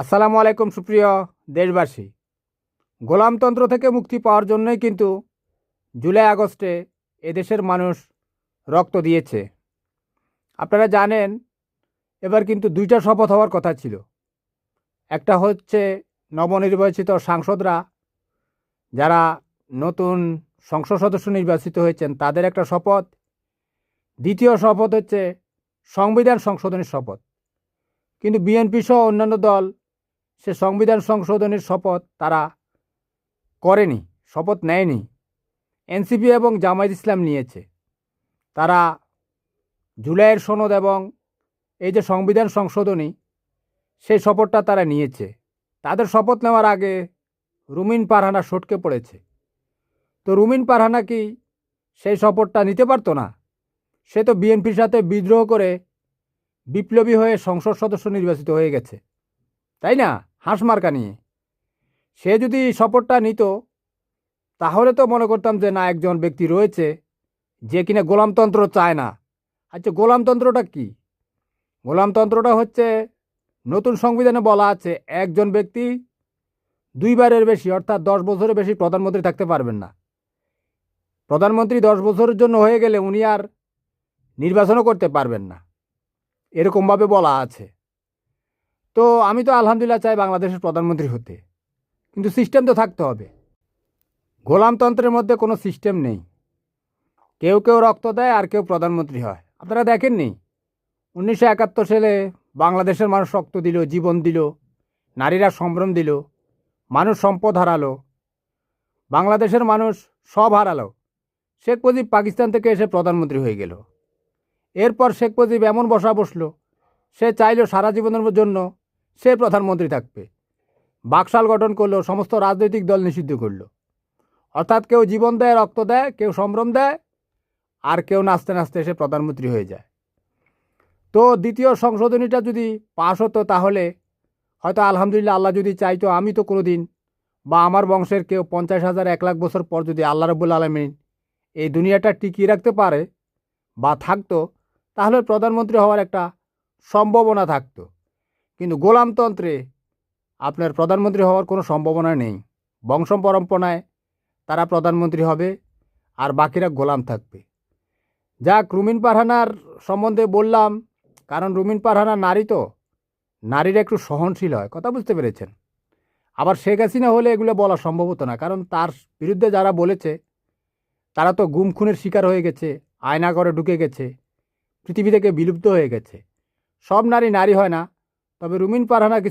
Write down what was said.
আসসালামু আলাইকুম সুপ্রিয় দেশবাসী। গোলামতন্ত্র থেকে মুক্তি পাওয়ার জন্যই কিন্তু জুলাই আগস্টে এদেশের মানুষ রক্ত দিয়েছে। আপনারা জানেন এবার কিন্তু দুইটা শপথ হওয়ার কথা ছিল। একটা হচ্ছে নবনির্বাচিত সাংসদরা যারা নতুন সংসদ সদস্য নির্বাচিত হয়েছেন তাদের একটা শপথ, দ্বিতীয় শপথ হচ্ছে সংবিধান সংশোধনের শপথ। কিন্তু বিএনপি সহ অন্যান্য দল সে সংবিধান সংশোধনের শপথ তারা করেনি, শপথ নেয়নি। এনসিপি এবং জামায়াত ইসলাম নিয়েছে। তারা জুলাইয়ের সনদ এবং এই যে সংবিধান সংশোধনী সেই শপথটা তারা নিয়েছে। তাদের শপথ নেওয়ার আগে রুমিন পারহানা সটকে পড়েছে। তো রুমিন পারহানা কি সেই শপথটা নিতে পারতো না? সে তো বিএনপির সাথে বিদ্রোহ করে বিপ্লবী হয়ে সংসদ সদস্য নির্বাচিত হয়ে গেছে, তাই না? হাঁস মার্কা নিয়ে সে যদি শপথটা নিত তাহলে তো মনে করতাম যে না, একজন ব্যক্তি রয়েছে যে কিনা গোলামতন্ত্র চায় না। আচ্ছা, গোলামতন্ত্রটা কি? গোলামতন্ত্রটা হচ্ছে নতুন সংবিধানে বলা আছে একজন ব্যক্তি দুইবারের বেশি অর্থাৎ 10 বছরের বেশি প্রধানমন্ত্রী থাকতে পারবেন না। প্রধানমন্ত্রী 10 বছরের জন্য হয়ে গেলে উনি আর নির্বাচনও করতে পারবেন না, এরকমভাবে বলা আছে। তো আমি তো আলহামদুলিল্লাহ চাই বাংলাদেশের প্রধানমন্ত্রী হতে, কিন্তু সিস্টেম তো থাকতে হবে। গোলামতন্ত্রের মধ্যে কোনো সিস্টেম নেই। কেউ কেউ রক্ত দেয় আর কেউ প্রধানমন্ত্রী হয়। আপনারা দেখেননি 1971 সালে বাংলাদেশের মানুষ রক্ত দিল, জীবন দিল, নারীরা সম্ভ্রম দিল, মানুষ সম্পদ হারালো, বাংলাদেশের মানুষ সব হারালো। শেখ মুজিব পাকিস্তান থেকে এসে প্রধানমন্ত্রী হয়ে গেল। এরপর শেখ মুজিব এমন বসলো, সে চাইলো সারা জীবনের জন্য সে প্রধানমন্ত্রী থাকবে। বাকশাল গঠন করলো, সমস্ত রাজনৈতিক দল নিষিদ্ধ করলো। অর্থাৎ কেউ জীবন দেয়, রক্ত দেয়, কেউ সম্ভ্রম দেয়, আর কেউ নাচতে নাচতে এসে প্রধানমন্ত্রী হয়ে যায়। তো দ্বিতীয় সংশোধনীটা যদি পাশ হতো তাহলে হয়তো আলহামদুলিল্লাহ, আল্লাহ যদি চাইতো আমি তো কোনো দিন বা আমার বংশের কেউ 50,000 1 লাখ বছর পর যদি আল্লাহ রাব্বুল আলামিন এই দুনিয়াটা টিকিয়ে রাখতে পারে বা থাকতো, তাহলে প্রধানমন্ত্রী হওয়ার একটা সম্ভাবনা থাকতো। কিন্তু গোলামতন্ত্রে আপনার প্রধানমন্ত্রী হওয়ার কোনো সম্ভাবনা নেই। বংশ পরম্পরায় তারা প্রধানমন্ত্রী হবে আর বাকিরা গোলাম থাকবে। যাক, রুমিন পারহানার সম্বন্ধে বললাম কারণ রুমিন পারহানা নারী, তো নারীরা একটু সহনশীল হয়, কথা বুঝতে পেরেছেন? আবার শেখ হাসিনা হলে এগুলো বলা সম্ভব হতো না, কারণ তার বিরুদ্ধে যারা বলেছে তারা তো গুম খুনের শিকার হয়ে গেছে, আয়নাঘরে ঢুকে গেছে, পৃথিবী থেকে বিলুপ্ত হয়ে গেছে। সব নারী নারী হয় না, তবে রুমিন পারহানা